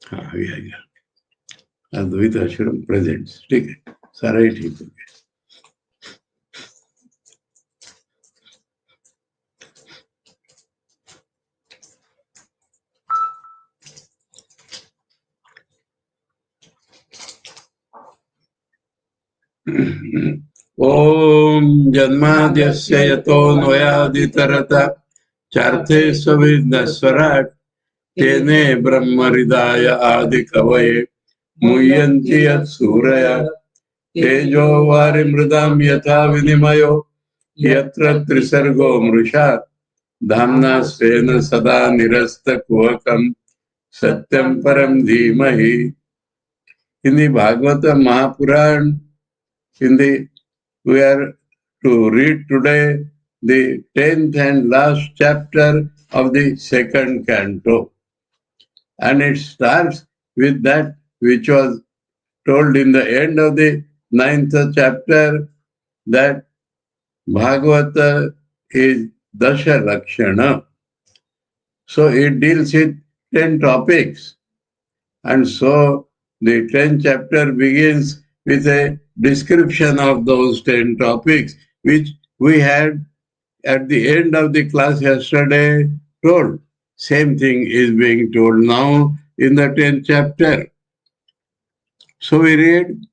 हाँ भैया अद्वैत आश्रम प्रेजेंट्स, ठीक है, सारा ही ठीक हो गया. ओम जन्माद्यस्य यतोऽन्वयादितरत चार्थे सविघ्नस्वराट् तेने ब्रह्महृदाय आदिकवये मुह्यन्ति यत्सूरया तेजो वारिमृदां यथा विनिमयो यत्र त्रिसर्गो मृषा धाम्ना स्वेन सदा निरस्तकुहकं सत्यं परं धीमहि. In the Bhagavata Mahapurana, we are to read today the 10th and last chapter of the second canto. And it starts with that which was told in the end of the 9th chapter, that Bhagavata is Dasha Lakshana. So it deals with 10 topics. And so the 10th chapter begins with a description of those 10 topics, which we had at the end of the class yesterday told. Same thing is being told now in the 10th chapter. So we read,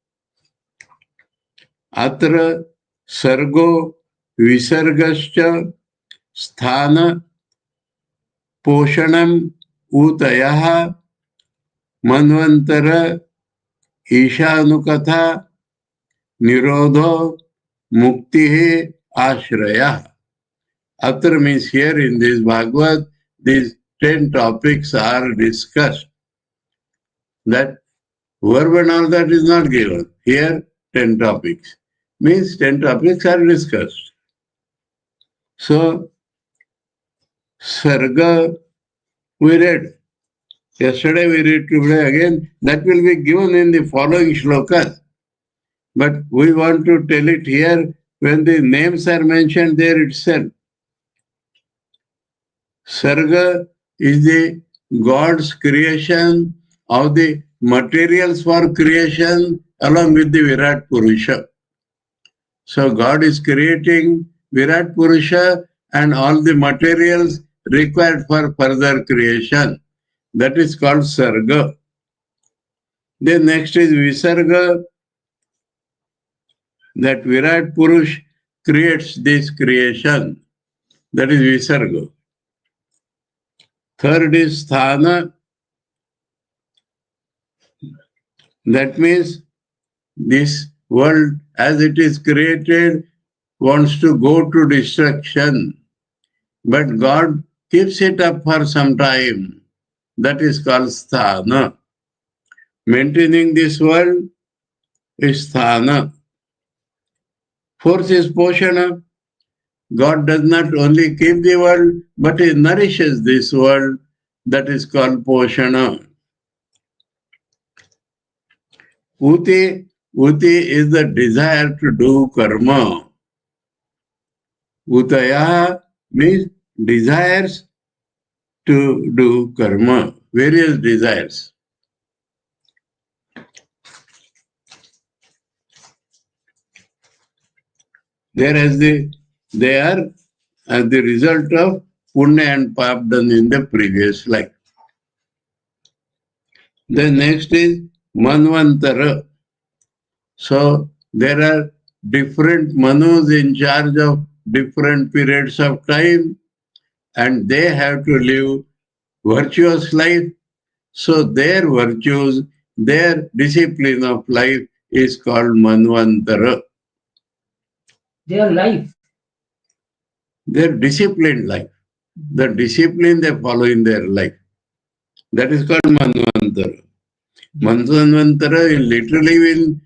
Atra Sargo Visargascha Sthana Poshanam Utayaha Manvantara Ishanukatha Nirodho Mukti Ashraya. Atra means here in this Bhagavad, these 10 topics are discussed. That verb and all that is not given. Here 10 topics. Means 10 topics are discussed. So, Sarga we read. Yesterday we read today again. That will be given in the following shlokas. But we want to tell it here when the names are mentioned there itself. Sarga is the God's creation of the materials for creation along with the Virat Purusha. So God is creating Virat Purusha and all the materials required for further creation. That is called Sarga. Then next is Visarga, that Virat Purush creates this creation. That is Visarga. Third is Sthana. That means this world as it is created wants to go to destruction. But God keeps it up for some time. That is called Sthana. Maintaining this world is Sthana. Fourth is Poshana. God does not only keep the world, but He nourishes this world. That is called Poshana. Uti is the desire to do karma. Utaya means desires to do karma, various desires. They are as the result of punya and pap done in the previous life. The next is manvantara. So there are different manus in charge of different periods of time, and they have to live virtuous life. So their virtues, their discipline of life is called manvantara. Their life. Their disciplined life. The discipline they follow in their life. That is called manvantara. Manvantara literally will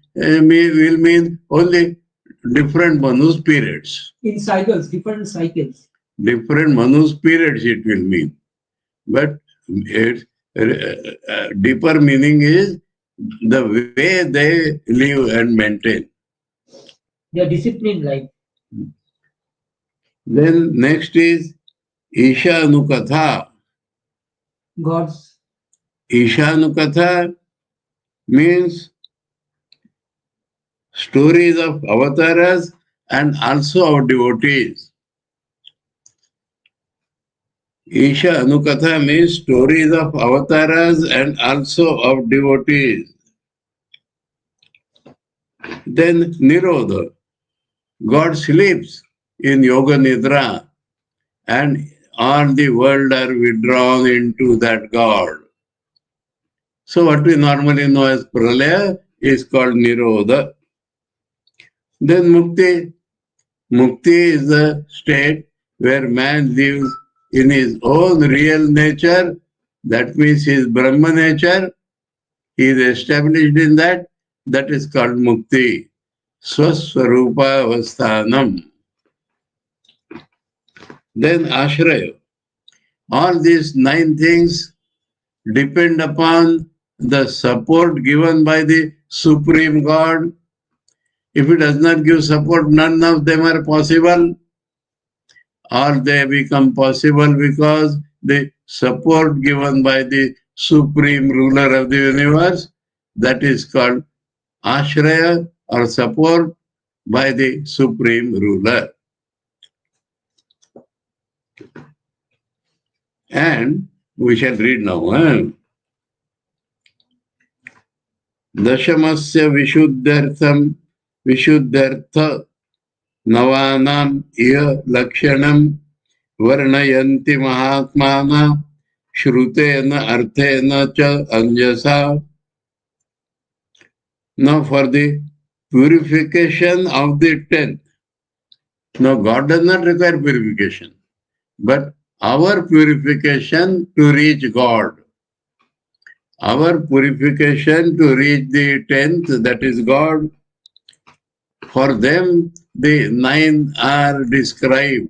mean only different manus periods. In cycles, different cycles. Different manus periods it will mean. But its deeper meaning is the way they live and maintain. Their disciplined life. Then next is Isha Anukatha. God's Ishanukatha means stories of avatars and also of devotees. Isha Anukatha means stories of avatars and also of devotees. Then Nirodha, God sleeps in Yoga Nidra and all the world are withdrawn into that God. So what we normally know as Pralaya is called Nirodha. Then Mukti. Mukti is the state where man lives in his own real nature. That means his Brahma nature. He is established in that. That is called Mukti. Swaswarupa Avasthanam. Then Ashraya. All these 9 things depend upon the support given by the Supreme God. If it does not give support, none of them are possible, or they become possible because the support given by the Supreme Ruler of the universe, that is called Ashraya, or support by the Supreme Ruler. And we shall read now. Dashamasya Vishuddhartha Navanam Iya Lakshanam Varnayanti Mahatmana Shrutena Arthena Cha Anjasa. Now for the purification of the 10th. Now God does not require purification, but our purification to reach God. Our purification to reach the 10th, that is God. For them, the 9 are described.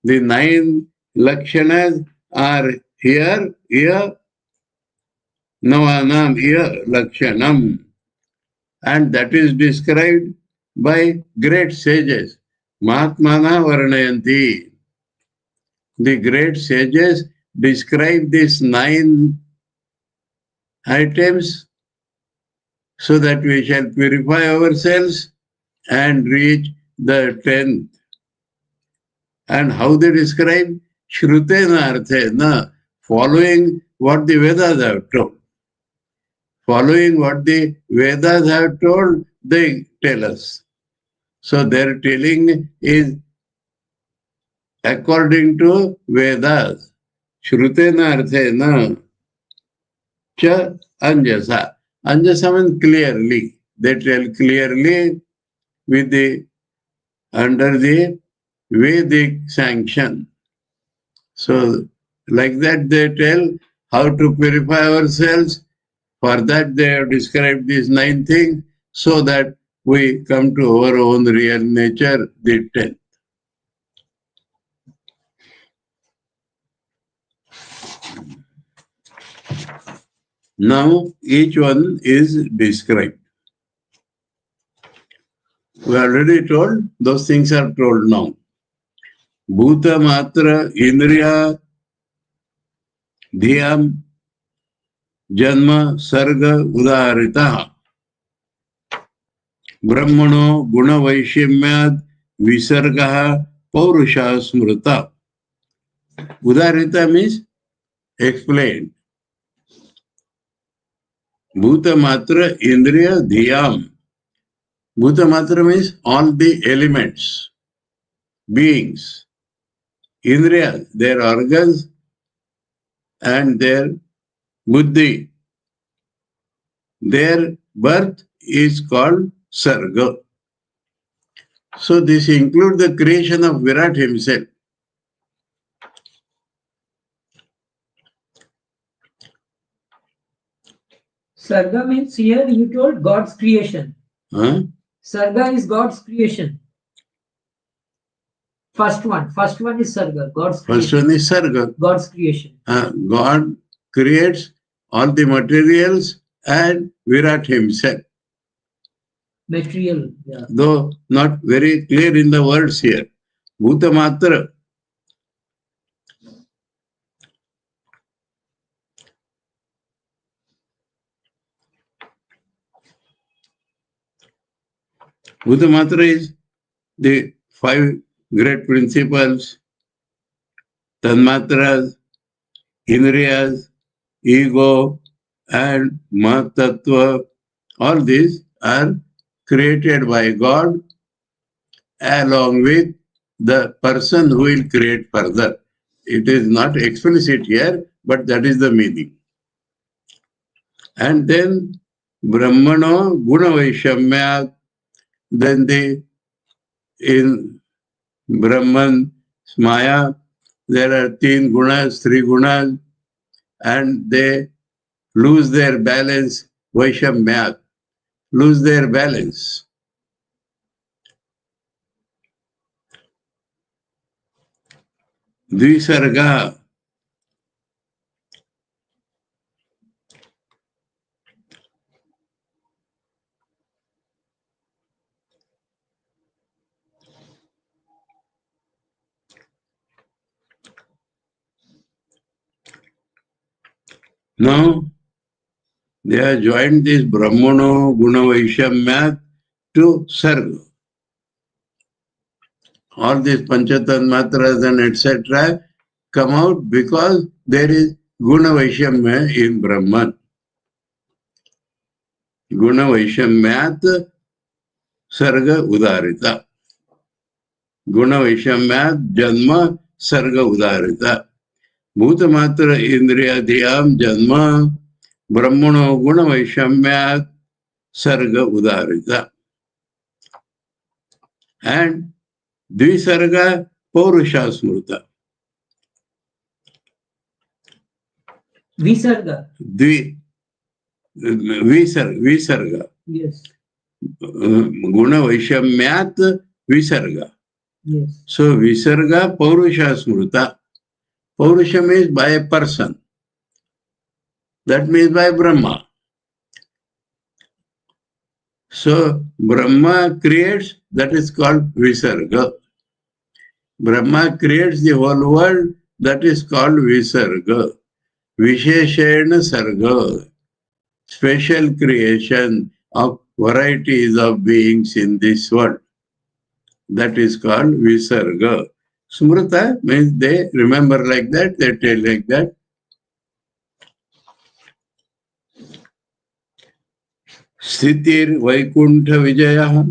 The 9 lakshanas are here, navanam, here, lakshanam. And that is described by great sages. Mahatmana Varnayanti. The great sages describe these 9 items so that we shall purify ourselves and reach the 10th. And how they describe? Shrutena Arthena, following what the Vedas have told. Following what the Vedas have told, they tell us. So their telling is according to Vedas. Shrutena Arthena Cha Anjasa. Anjasa means clearly. They tell clearly with the under the Vedic sanction. So like that they tell how to purify ourselves. For that they have described these 9 things so that we come to our own real nature, the 10th. Now each one is described. We already told, those things are told now. Bhuta Matra Indriya Dhyam Janma Sarga Udarita Brahmano Guna Vaishimyad Visargaha Paurusha Smrita. Udarita means explained. Bhuta Matra Indriya Dhyam. Bhuta Matra means all the elements, beings. Indriya, their organs and their buddhi. Their birth is called Sarga. So this includes the creation of Virat himself. Sarga means here you told God's creation. Huh? Sarga is God's creation. First one is Sarga, God's creation. First one is Sarga. God's creation. God creates all the materials and Virat himself. Material, yeah. Though not very clear in the words here. Bhuta Matra. Bhutamatra is the 5 great principles, Tanmatras, Indriyas, ego, and Mahatattva. All these are created by God along with the person who will create further. It is not explicit here, but that is the meaning. And then Brahmano Guna Vaishamya, then in Brahman, Maya, there are 3 gunas, and they lose their balance, Vaishamya, lose their balance. Dvisarga, now they have joined this Brahmano Guna Vaishamya to Sarga. All these Panchatanmatras and etc. come out because there is Guna Vaishamya in Brahman. Guna Vaishamyat Sarga Udarita. Guna Vaishamyat Janma Sarga Udarita. Bhutamatra Indriyadhyam Janma Brahmano Guna Vaishamyat Sarga Udarita. And Dvisarga Paurusha Smruta. Visarga. Visarga. Yes. Guna Vaishamyat Visarga. Yes. So Visarga Paurusha Smruta. Purusha means by a person. That means by Brahma. So Brahma creates, that is called Visarga. Brahma creates the whole world, that is called Visarga. Visheshena Sarga. Special creation of varieties of beings in this world. That is called Visarga. Smrita means they remember like that, they tell like that. Sthitir Vaikuntha Vijaya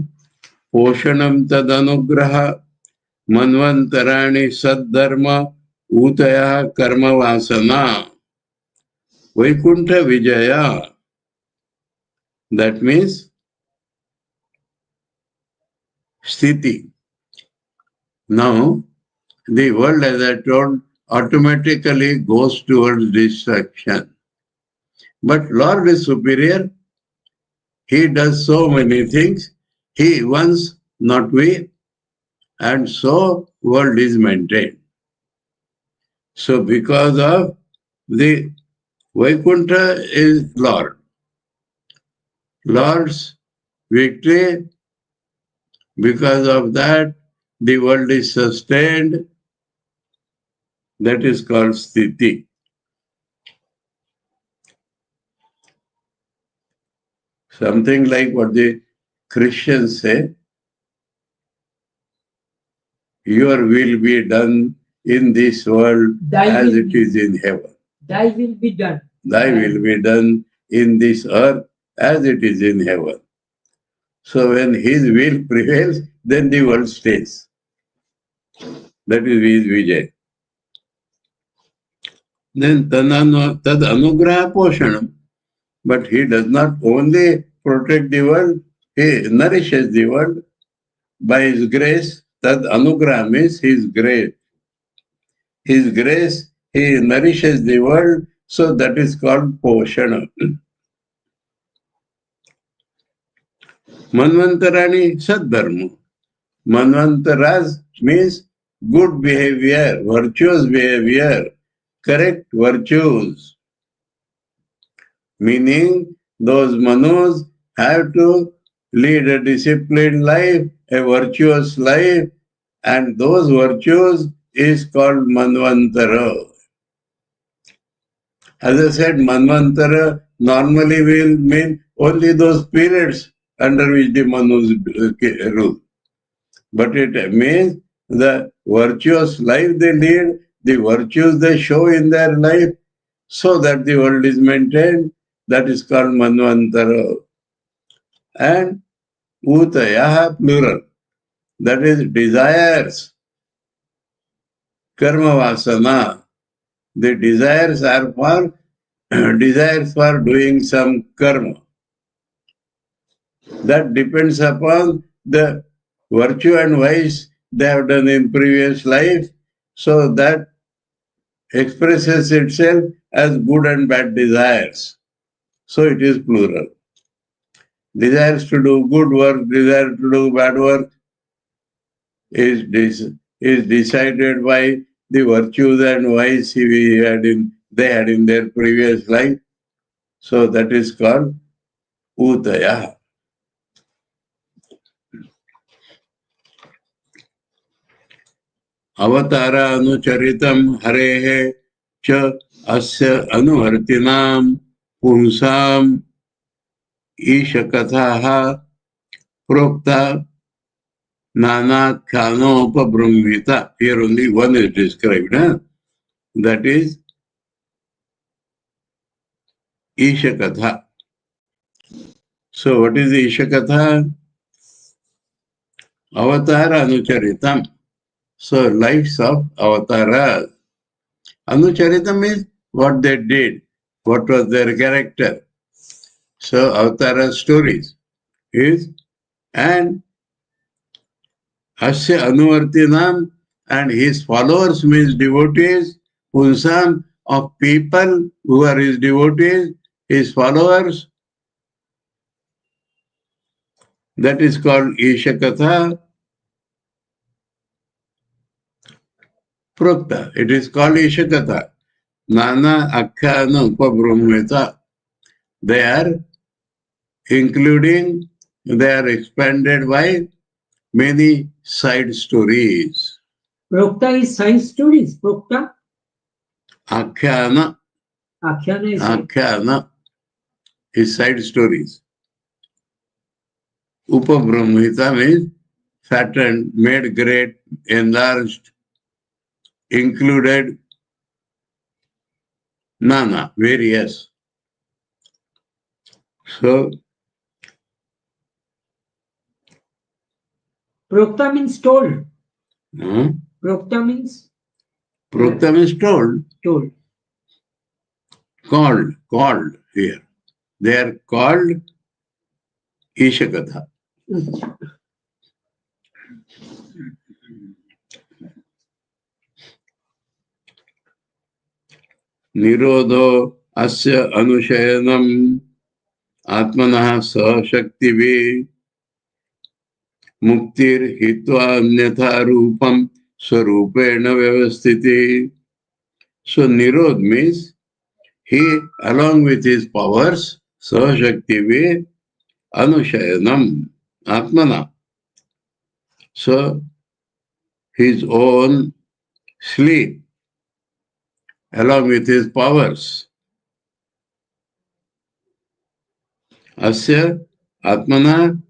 Poshanam Tadanugraha Manvantarani Saddharma Utaya Karma Vasana. Vaikuntha Vijaya. That means Sthiti. Now, the world, as I told, automatically goes towards destruction. But Lord is superior. He does so many things. He wants, not we. And so world is maintained. So because of the Vaikuntha is Lord. Lord's victory, because of that, the world is sustained. That is called Sthiti. Something like what the Christians say, your will be done in this world as it is in heaven. Thy will be done. Thy will be done in this earth as it is in heaven. So when his will prevails, then the world stays. That is his Vijay. Then tad anugraha poshanam. But he does not only protect the world, he nourishes the world by his grace. Tad anugraha means his grace. His grace, he nourishes the world, so that is called poshana. Manvantarani Saddharma. Manvantaras means good behavior, virtuous behavior, correct virtues. Meaning those manus have to lead a disciplined life, a virtuous life, and those virtues is called Manvantara. As I said, Manvantara normally will mean only those periods under which the Manus rule. But it means the virtuous life they lead, the virtues they show in their life, so that the world is maintained. That is called Manvantara. And Utaya, plural. That is desires. Karma vasana. The desires are for desires for doing some karma. That depends upon the virtue and vice they have done in previous life. So that expresses itself as good and bad desires. So it is plural. Desires to do good work, desire to do bad work is decided by the virtues and vice they had in their previous life. So that is called Utaya. Avatara anucharitam harehe cha asya anuhartinam punsam ishakathaha prokta nana khanopabramhita. Here only one is described. That is Ishakatha. So what is the Ishakatha? Avatara anucharitam. So lives of avatara. Anucharitam means what they did, what was their character. So avatara stories is, and Asya Anuvartinam, and his followers means devotees, Punsam, of people who are his devotees, his followers. That is called Ishakatha Prokta. It is called Ishakatha. Nana Akhyana Upabrahmita. They are expanded by many side stories. Prokta is side stories. Prokta? Akhyana. Akhyana is side stories. Upabrahmita means fattened, made great, enlarged, included, nana, various. So, Prokta means told. Hmm? Prokta means? Prokta means told. Told. Called here. They are called Ishakatha. Nirodho asya anushayanam atmanah sahashaktivi muktir hitva anyatha rupam swarupena vyavasthiti. So Nirod means he, along with his powers, sahashaktivi anushayanam atmana. So his own sleep, along with his powers. Asya atmana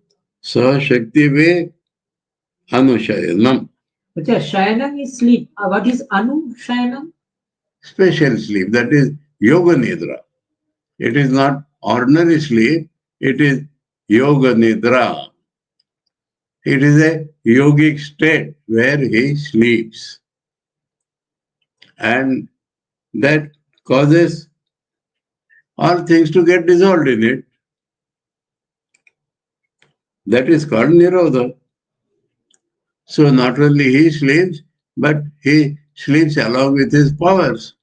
sahashaktivi anushayanam. Shayanam is sleep. What is Anu Shayanam? Special sleep, that is yoga nidra. It is not ordinary sleep, it is yoga nidra. It is a yogic state where he sleeps. And that causes all things to get dissolved in it. That is called Nirodha. So not only he sleeps, but he sleeps along with his powers.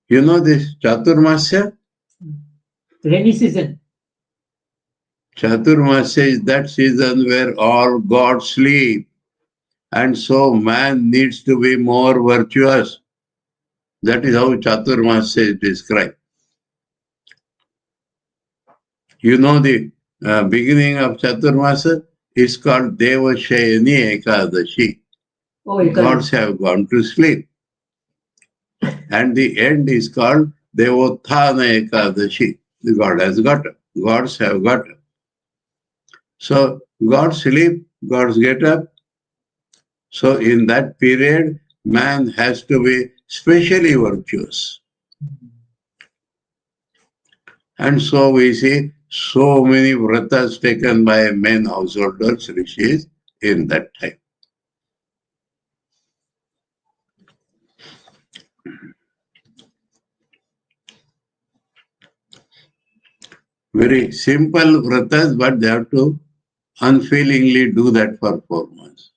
You know this Chaturmasya? Rainy season. Chaturmasya is that season where all gods sleep. And so man needs to be more virtuous. That is how Chaturmasya is described. You know the beginning of Chaturmasya is called Devashayani Ekadashi. Gods have gone to sleep. And the end is called Devothana Ekadashi. The God has got, gods have got. So gods sleep, gods get up. So in that period, man has to be specially virtuous. And so we see so many vratas taken by men householders, rishis, in that time. Very simple vratas, but they have to unfailingly do that for 4 months.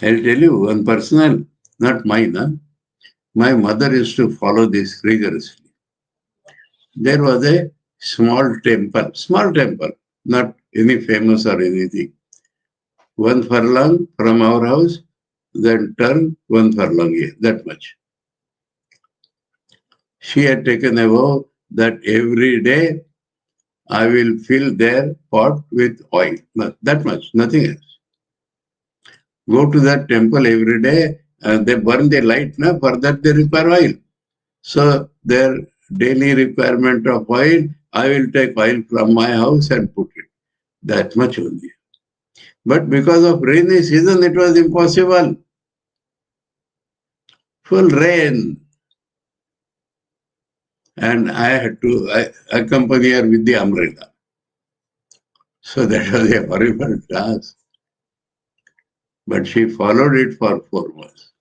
I'll tell you one personal, not mine. Huh? My mother used to follow this rigorously. There was a small temple, not any famous or anything. 1 furlong from our house, then turn 1 furlong here, that much. She had taken a vow that every day I will fill their pot with oil. That much, nothing else. Go to that temple every day and they burn the light. For that they require oil. So their daily requirement of oil, I will take oil from my house and put it. That much only. But because of rainy season, it was impossible. Full rain. And I had to accompany her with the umbrella. So that was a horrible task. But she followed it for 4 months.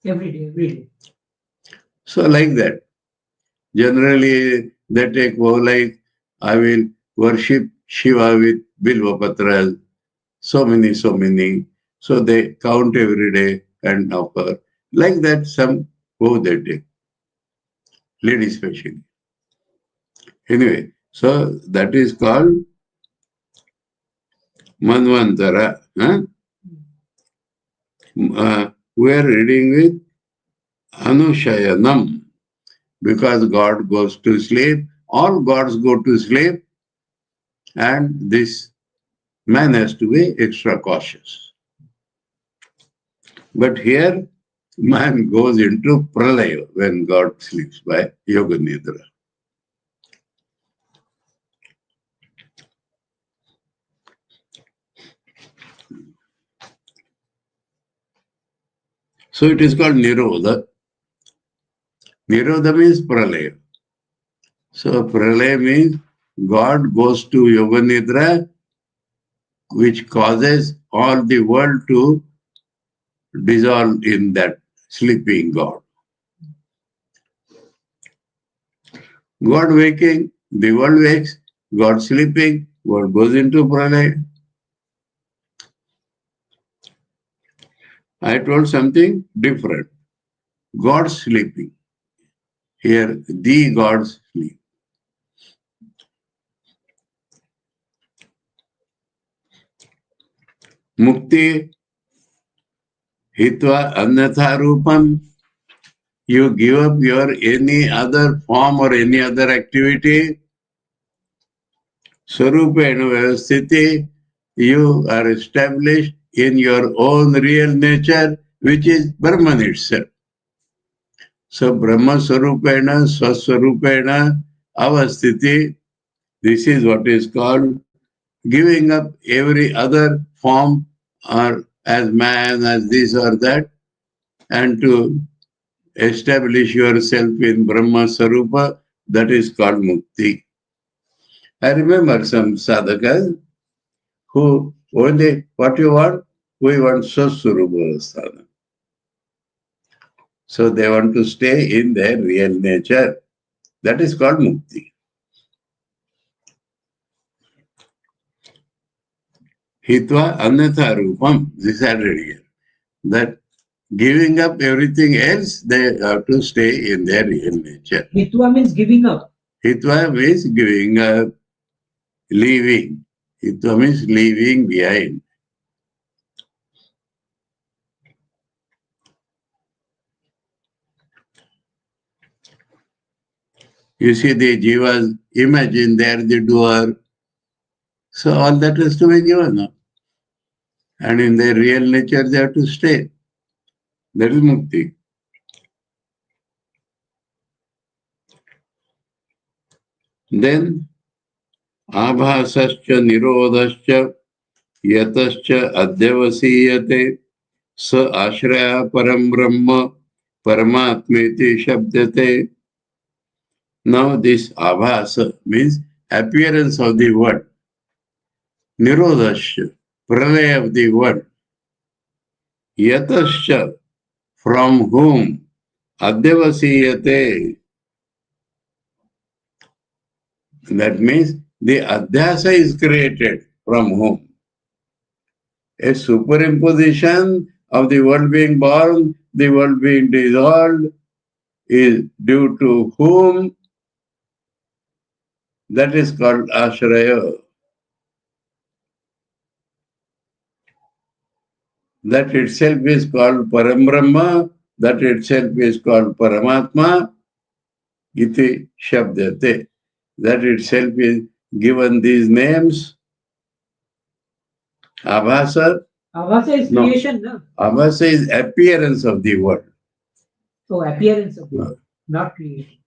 Every day. So like that. Generally, they take vow like, I will worship Shiva with Bilva Patras, so many. So they count every day and offer. Like that, some vow they take. Ladies especially. Anyway, so that is called Manvantara. Huh? We are reading with Anushayanam. Because God goes to sleep, all gods go to sleep, and this man has to be extra cautious. But here, man goes into pralaya when God sleeps by yoga nidra. So it is called nirodha. Nirodha means pralaya. So pralaya means God goes to yoga nidra, which causes all the world to dissolve in that sleeping God. God waking, the world wakes, God sleeping, God goes into pralaya. I told something different. God sleeping. Here, the gods sleep. Mukti hitva annatha rupam. You give up your any other form or any other activity. Sarupena vyavasthiti. You are established in your own real nature, which is Brahman itself. So Brahma Sarupena, Swaswarupena, Avasthiti, this is what is called giving up every other form or as man, as this or that, and to establish yourself in Brahma Sarupa, that is called Mukti. I remember some sadhakas who only, what you want? We want Swaswarupa sadhana. So they want to stay in their real nature. That is called Mukti. Hitva Annatha Rupam, this I read here. That giving up everything else, they have to stay in their real nature. Hitva means giving up. Hitva means giving up, leaving. Hitva means leaving behind. You see the jivas, imagine they are the doer. So all that has to be given up. And in their real nature, they have to stay. That is mukti. Then abhasascha nirodhascha yatascha adhyavasiyate sa ashraya param brahma paramatmeti shabdate. Now this abhasa means appearance of the word. Nirodhasya, pralaya of the word. Yatascha, from whom? Adhyavasiyate. That means the adhyasa is created from whom? A superimposition of the world being born, the world being dissolved, is due to whom? That is called ashraya. That itself is called param brahma, that itself is called paramatma, iti shabdate. That itself is given these names. Abhasa. Avasa is creation, no? Abhasa is appearance of the world. So appearance of the world, not creation.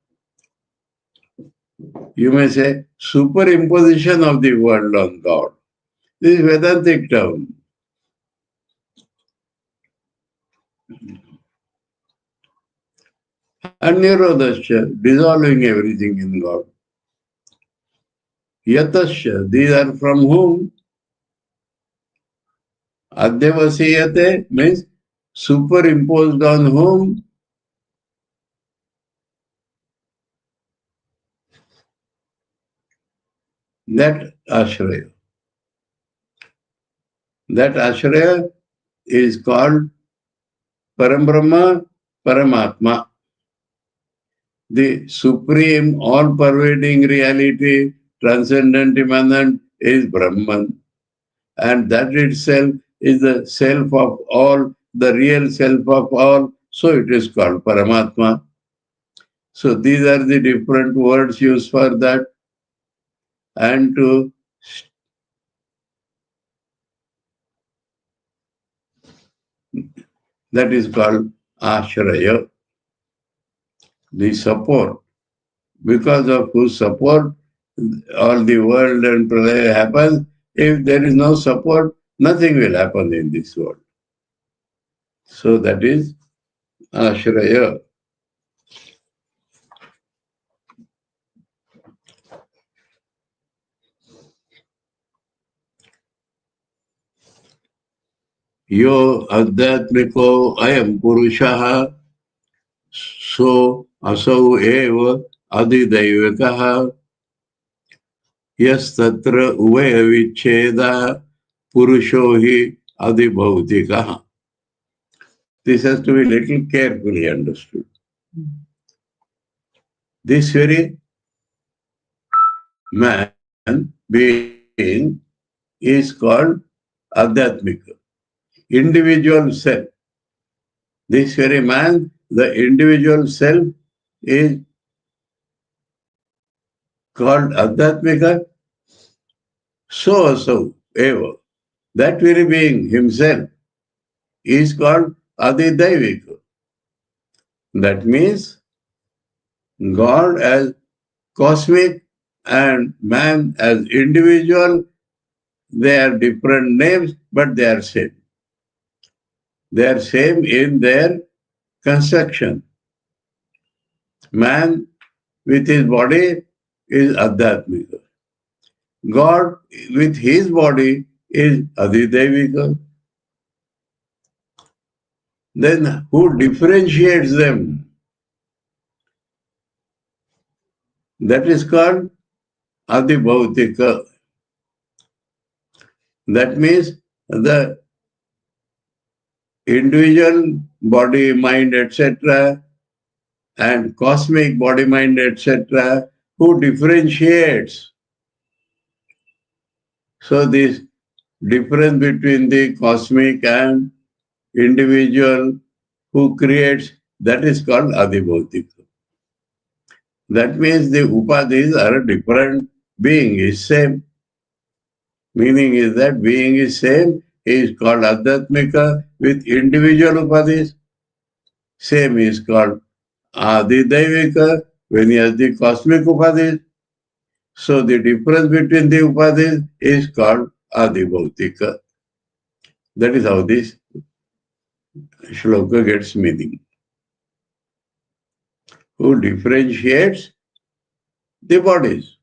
You may say superimposition of the world on God. This is Vedantic term. And Nirodhasya, dissolving everything in God. Yatasya, these are from whom? Adhyavasiyate means superimposed on whom? That ashraya. That ashraya is called Parambrahma, Paramatma. The supreme, all-pervading reality, transcendent, immanent, is Brahman. And that itself is the self of all, the real self of all, so it is called Paramatma. So these are the different words used for that. And that is called Ashraya, the support. Because of whose support all the world and pralaya happens. If there is no support, nothing will happen in this world. So that is Ashraya. Yo adhyatmiko ayam purushaha so asau eva adhidaivakaha yastatra uvaya vicheda purusho hi adhibhautikaha. This has to be little carefully understood. This very man, being, is called Adhyatmika, individual self. This very man, the individual self, is called Adhyatmika, so eva. That very being himself is called Adidaivika. That means God as cosmic and man as individual, they are different names, but they are same. They are same in their construction. Man with his body is Adhyatmika. God with his body is Adhidevika. Then who differentiates them? That is called Adhibhautika. That means the individual body, mind, etc., and cosmic body, mind, etc., who differentiates. So this difference between the cosmic and individual who creates, that is called Adhibhautika. That means the upadhis are different, being is same. Meaning is that being is same, is called Adhyatmika with individual upadhis. Same is called Adhidaivika when he has the cosmic upadhis. So the difference between the upadhis is called adibhautika. That is how this shloka gets meaning. Who differentiates the bodies.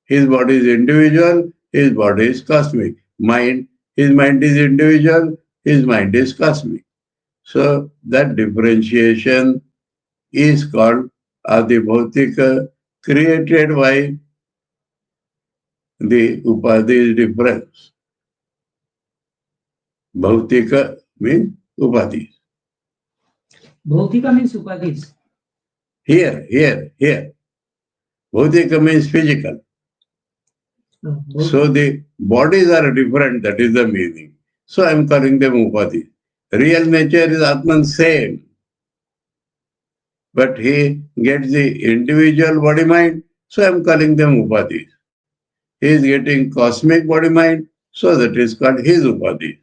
His body is individual, his body is cosmic. His mind is individual, his mind is cosmic. So that differentiation is called adibhautika, created by the upadhi's difference. Bhautika means upadhis. Bhautika means upadhis. Here. Bhautika means physical. So the bodies are different, that is the meaning. So I am calling them upadhis. Real nature is Atman same. But he gets the individual body mind, so I am calling them upadhis. He is getting cosmic body mind, so that is called his upadhi.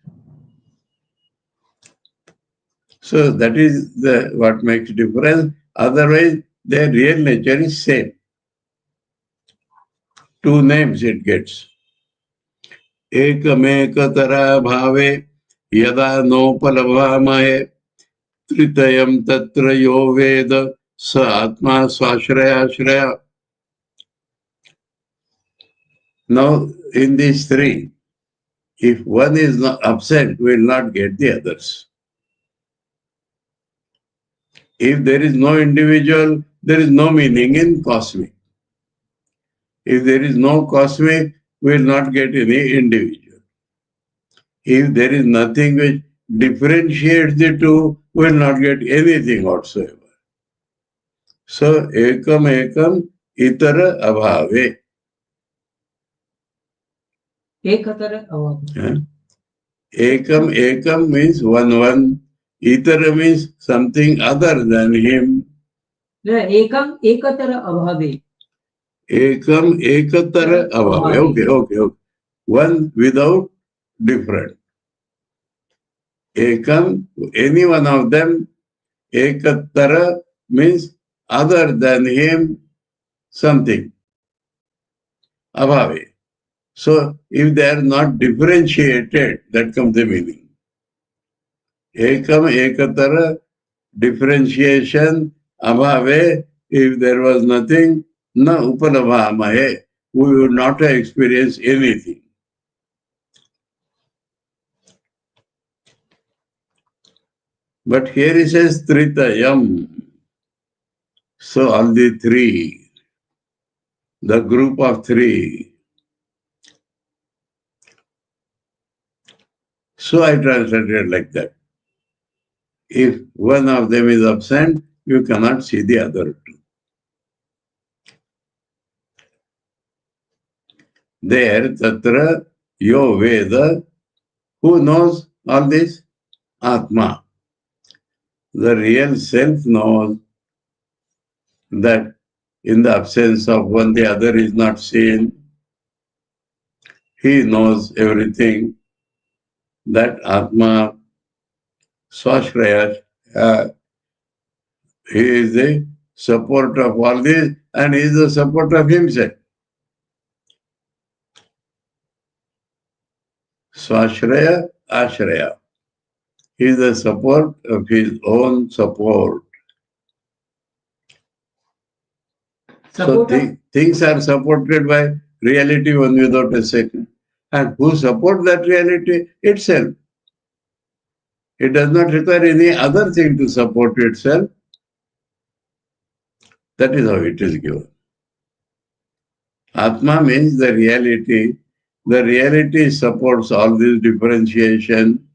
So that is what makes difference. Otherwise, their real nature is same. Two names it gets. Ekamekatara bhave yada nopalabhamahe tritayam tatra yo veda sa atma swashraya shraya. Now, in these three, if one is not absent, we will not get the others. If there is no individual, there is no meaning in cosmic. If there is no cosmic, we will not get any individual. If there is nothing which differentiates the two, we will not get anything whatsoever. So, ekam itara abhave. Ekatara abhave. Ekam means one. Itara means something other than him. Ekatara abhave. Ekam ekatara abhave. Okay. One without different. Ekam, any one of them. Ekatara means other than him, something. Abhave. So, if they are not differentiated, that comes the meaning. Ekam ekatara, differentiation, abhave, if there was nothing, na upanabhamahe, we would not have experienced anything. But here he says tritayam. So all the three, the group of three. So I translated like that. If one of them is absent, you cannot see the other two. There, tatra, yo veda, who knows all this? Atma. The real self knows that in the absence of one, the other is not seen. He knows everything. That Atma, Swashraya, he is the support of all this and he is the support of himself. Swashraya, Ashraya. He is the support of his own support. So things are supported by reality one without a second. And who supports that reality? Itself. It does not require any other thing to support itself. That is how it is given. Atma means the reality. The reality supports all this differentiation.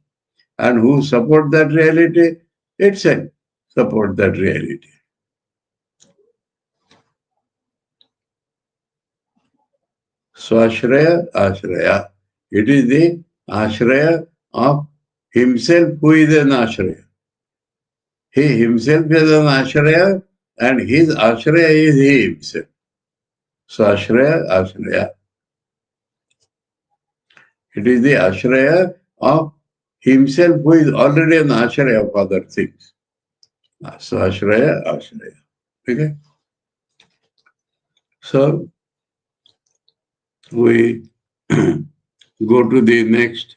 And who support that reality? Itself support that reality. Swashraya, Ashraya. It is the Ashraya of himself who is an Ashraya. He himself is an Ashraya and his Ashraya is he himself. Swashraya, Ashraya. It is the Ashraya of himself who is already an Ashraya of other things. Swashraya, Ashraya. Okay? So, we go to the next.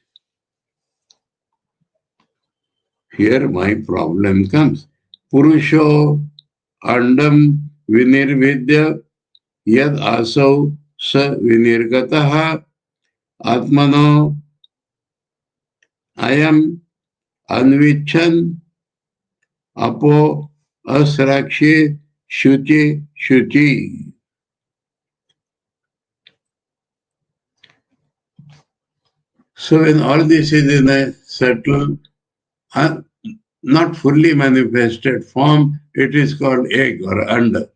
Here my problem comes. Purusho andam vinirvidya yad asau sa vinirgataha atmano ayam anvichan apo asrakshi shuchi. So when all this is in a subtle, not fully manifested form, it is called egg or under.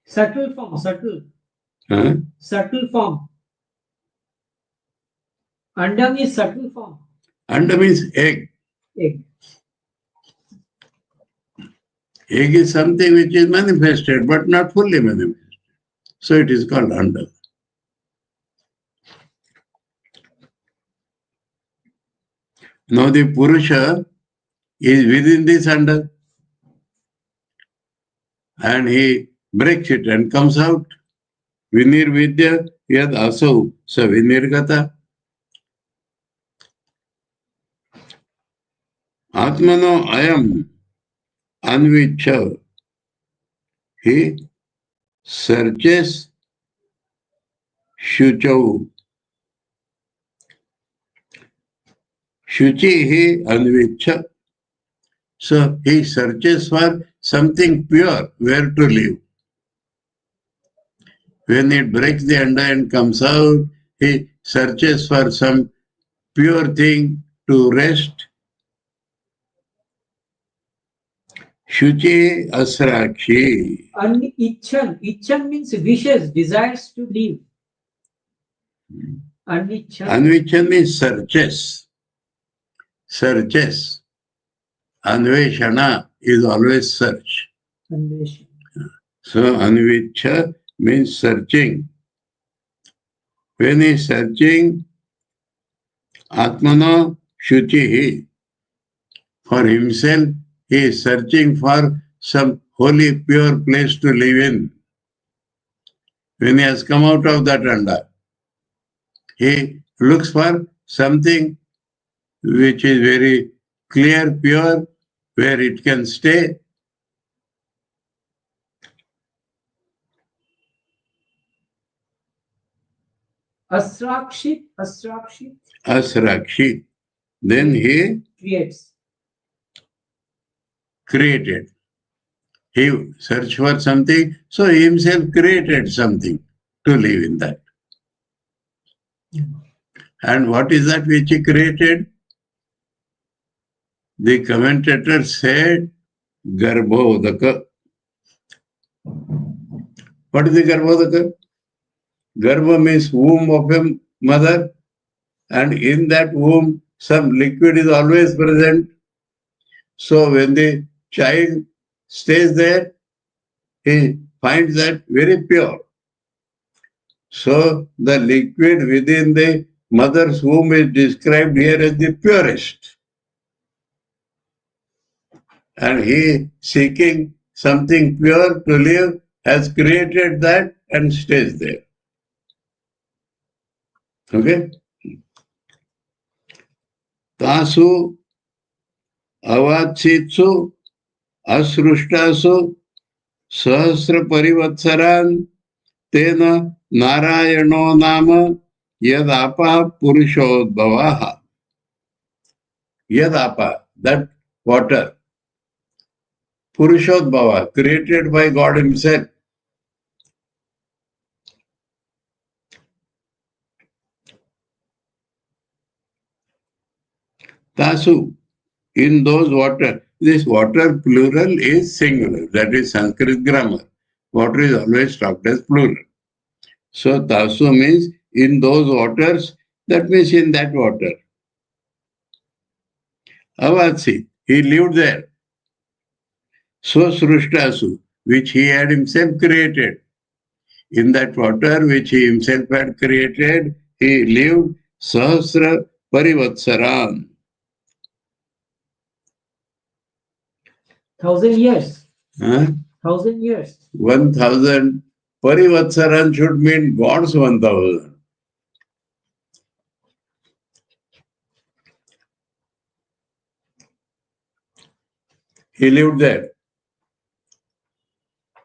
Subtle form, subtle. Huh? Subtle form. Andam is subtle form. Under means egg. Egg. Egg is something which is manifested but not fully manifested. So it is called under. Now the Purusha is within this under and he breaks it and comes out. Vinirvidya yad asau sa vinirgata. Atmano ayam anvicha. He searches shuchau. Shuchi he anvicha. So he searches for something pure where to live. When it breaks the under and comes out, he searches for some pure thing to rest. Shuchi asrakshi. Anichan. Ichan means wishes, desires to live. Anichan. Anvichan means searches. Searches. Anveshana is always search. Anveshana. So anvicha means searching. When he is searching, Atmana Shuchihi, for himself, he is searching for some holy, pure place to live in. When he has come out of that anda, he looks for something which is very clear, pure, where it can stay. Asrakshit. Asrakshit. Asrakshi. Then he Creates. created. He searched for something, so he himself created something to live in that. And what is that which he created? The commentator said, Garbhodaka. What is the Garbhodaka? Garbha means womb of a mother, and in that womb, some liquid is always present. So when the child stays there, he finds that very pure. So the liquid within the mother's womb is described here as the purest. And he, seeking something pure to live, has created that and stays there. Okay? Tasu avatsitsu asrushtasu sahasra parivatsaran tena narayano nama yadapa purushodbhavaha. Yadapa, that water. Purushodbhava, created by God himself. Tasu, in those water. This water plural is singular. That is Sanskrit grammar. Water is always talked as plural. So Tasu means in those waters, that means in that water. Avatsi, he lived there. So Srushtasu, which he had himself created. In that water which he himself had created, he lived Sahasra Parivatsaran. 1,000 years. Huh? 1,000 years. 1,000 Parivatsaran should mean God's 1000. He lived there.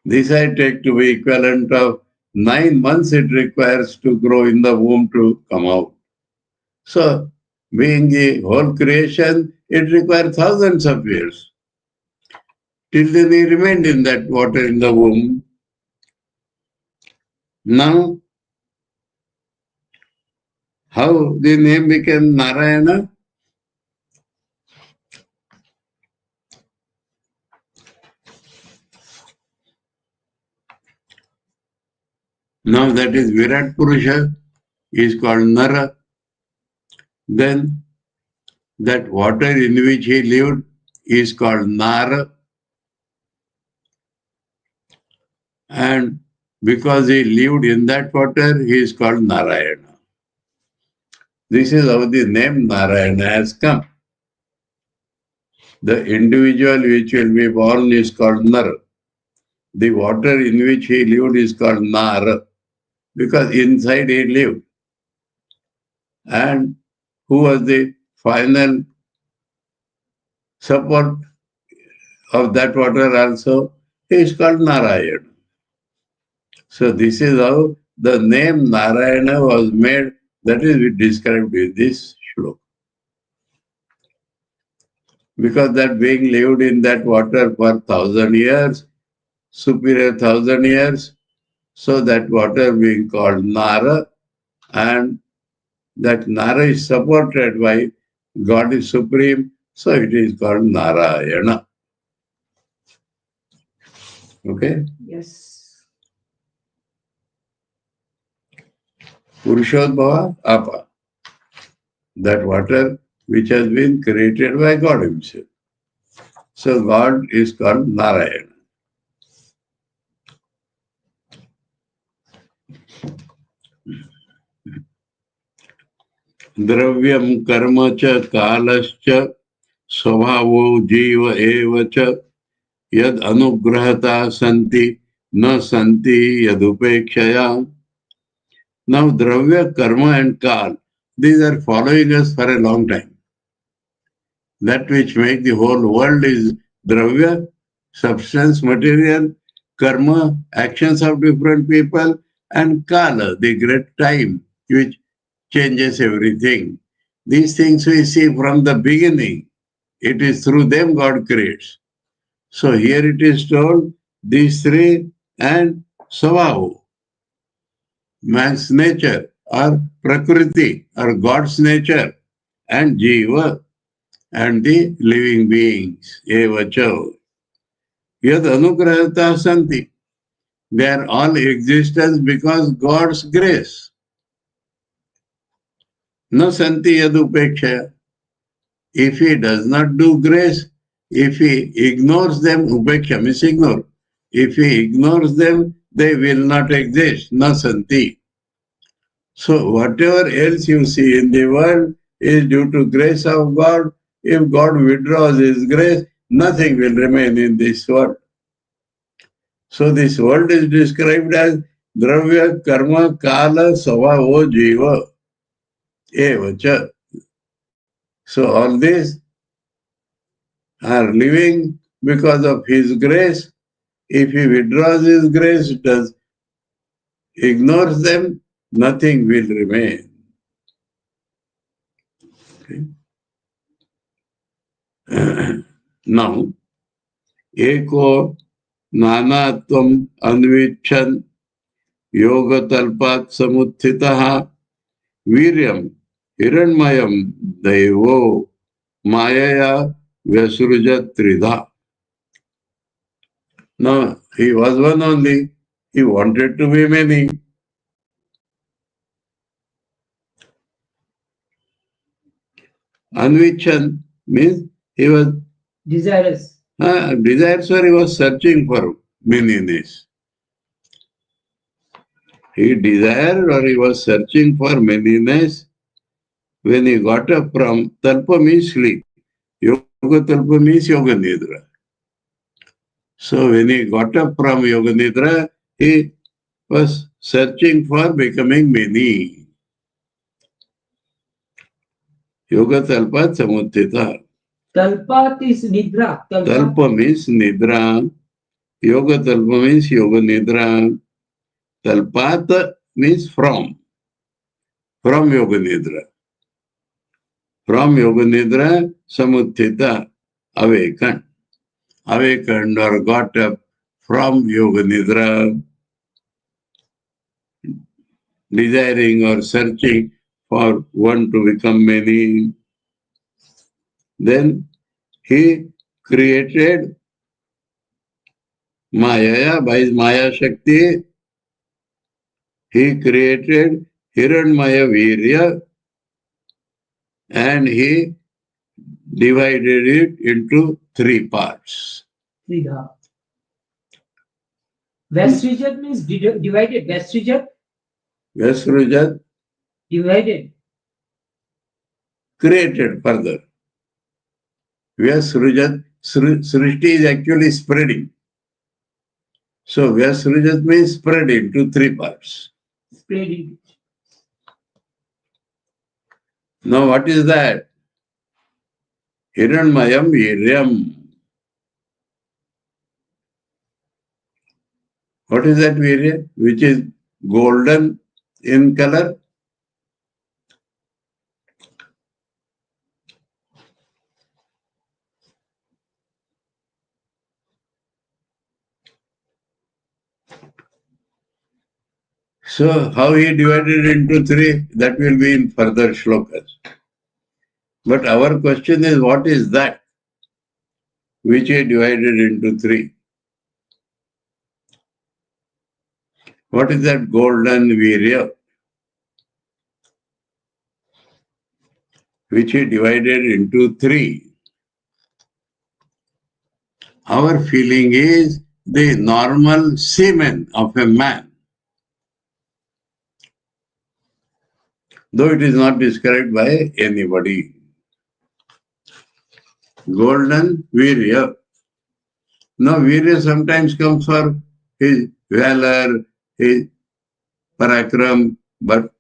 This I take to be equivalent of 9 months it requires to grow in the womb to come out. So, being the whole creation, it requires thousands of years. Till then he remained in that water in the womb. Now, how the name became Narayana? Now that is Virat Purusha is called Nara. Then that water in which he lived is called Nara. And because he lived in that water, he is called Narayana. This is how the name Narayana has come. The individual which will be born is called Nar. The water in which he lived is called Nar, because inside he lived. And who was the final support of that water also? He is called Narayana. So this is how the name Narayana was made. That is described in this shloka. Because that being lived in that water for 1000 years, superior 1000 years, so that water being called Nara, and that Nara is supported by God is supreme, so it is called Narayana. Okay? Yes. Purushotbhava Apa. That water which has been created by God himself. So God is called Narayana. Dravyam karma cha kalascha svabhavo jiva eva cha yad anugrahata santi na santi yadupekshaya. Now dravya, karma and kal, these are following us for a long time. That which makes the whole world is dravya, substance, material, karma, actions of different people, and kala, the great time which changes everything. These things we see from the beginning. It is through them God creates. So here it is told, these three and Svabhav, man's nature, or Prakriti, or God's nature, and Jiva, and the living beings, Evacha. Yad Anugrahata Santi. They are all existence because God's grace. No Santi Yadupekshaya. If he does not do grace, if he ignores them, upeksha means ignore. If he ignores them, they will not exist. Na santi. So whatever else you see in the world is due to grace of God. If God withdraws his grace, nothing will remain in this world. So this world is described as dravya, karma, kala, svabhavo, jiva, evacha. So all these are living because of his grace. If he withdraws his grace, ignores them, nothing will remain. Okay. Now, eko nanatvam anvichan yoga talpat samuthitaha viryam hiranmayam devo mayaya vyasrujat tridha. Now, he was one only. He wanted to be many. Anvichan means he was Desirous. desires, or he was searching for manyness. He desired or he was searching for manyness when he got up from talpa means sleep. Yoga talpa means yoga nidra. So when he got up from yoga nidra, he was searching for becoming many. Yoga talpa samuttita. Talpat is nidra. Talpa means nidra. Yoga talpa means yoga nidra. Talpat means from yoga nidra. From yoga nidra, samuttita, awakened. Awakened or got up from yoga nidra, desiring or searching for one to become many. Then he created Maya, by his Maya Shakti, he created Hiranmaya Virya and he divided it into three parts. Vesrujat means divided. Vesrujat? Vesrujat divided. Created further. Vesrujat, Srishti is actually spreading. So Vesrujat means spread into three parts. Spreading. Now what is that? Hiranmayam Viryam. What is that Virya? Which is golden in color? So how he divided into three, that will be in further shlokas. But our question is, what is that which he divided into three? What is that golden Virya which he divided into three? Our feeling is the normal semen of a man. Though it is not described by anybody. Golden Virya. Now Virya sometimes comes for his valor, his parakram, but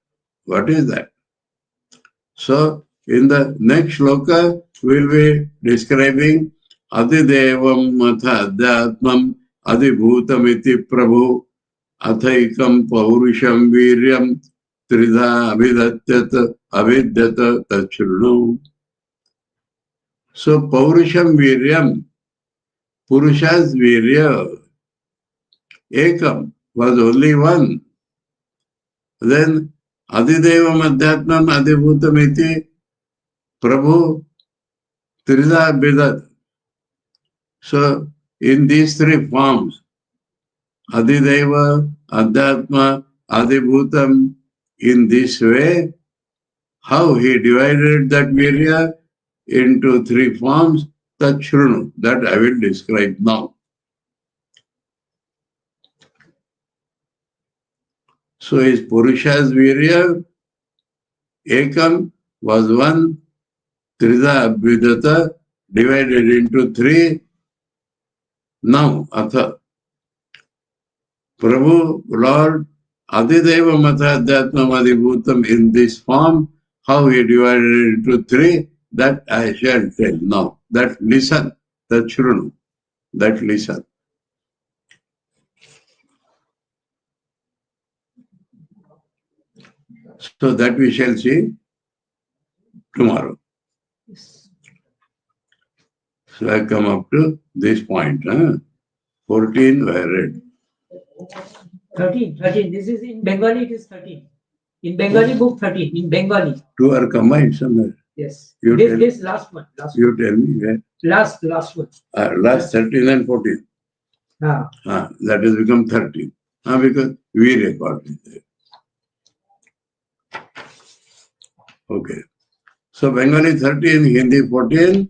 what is that? So in the next shloka, we will be describing Adidevam Matha Adhyatmam Adibhutamiti Prabhu Athaikam Paurusham Viryam Tridha Abhidatyata Avidyata Tachrunu. So Paurusham Viryam, Purusha's Virya, Ekam was only one. Then Adidevam Adhyatmam Adibhutamiti Prabhu Tridha Abhidat. So in these three forms, Adideva, Adhyatma, Adibhutam, in this way, how he divided that Virya into three forms, Tachrunu, that I will describe now. So his Purusha's Virya, Ekam was one, Tridha Abhidata, divided into three. Now, Atha, Prabhu, Lord, Adideva Matha Adhyatma Adibhutam in this form, how he divided it into three, that I shall tell now. That listen, that Shrunu, that listen. So that we shall see tomorrow. So I come up to this point. 14 I read. 13. This is in Bengali, it is 13. In Bengali book 13, in Bengali. Two are combined somewhere. Yes. You This last one. You tell me where. Last one. Last 13 and 14. That has become 13. Because we record it there. Okay. So Bengali 13, Hindi 14.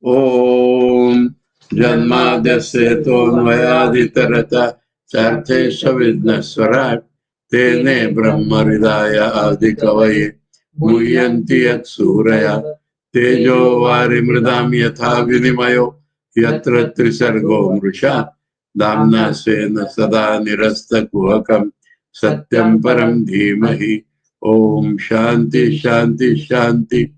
Om Janmadasya Tonvayaditarata Charthesha Vidnaswarat Tene Brahmaridaya Adikavai Muyanti Yat Suraya Tejo Vari Mridam Yatha Vinimayo Yatra Trisargo Mrisha दाम्ना स्वेन सदा निरस्तकुहकं सत्यं परं धीमहि। ओम शांति शांति शांति।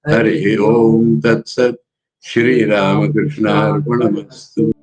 हरि ओम तत्सत्। श्री रामकृष्णार्पणमस्तु।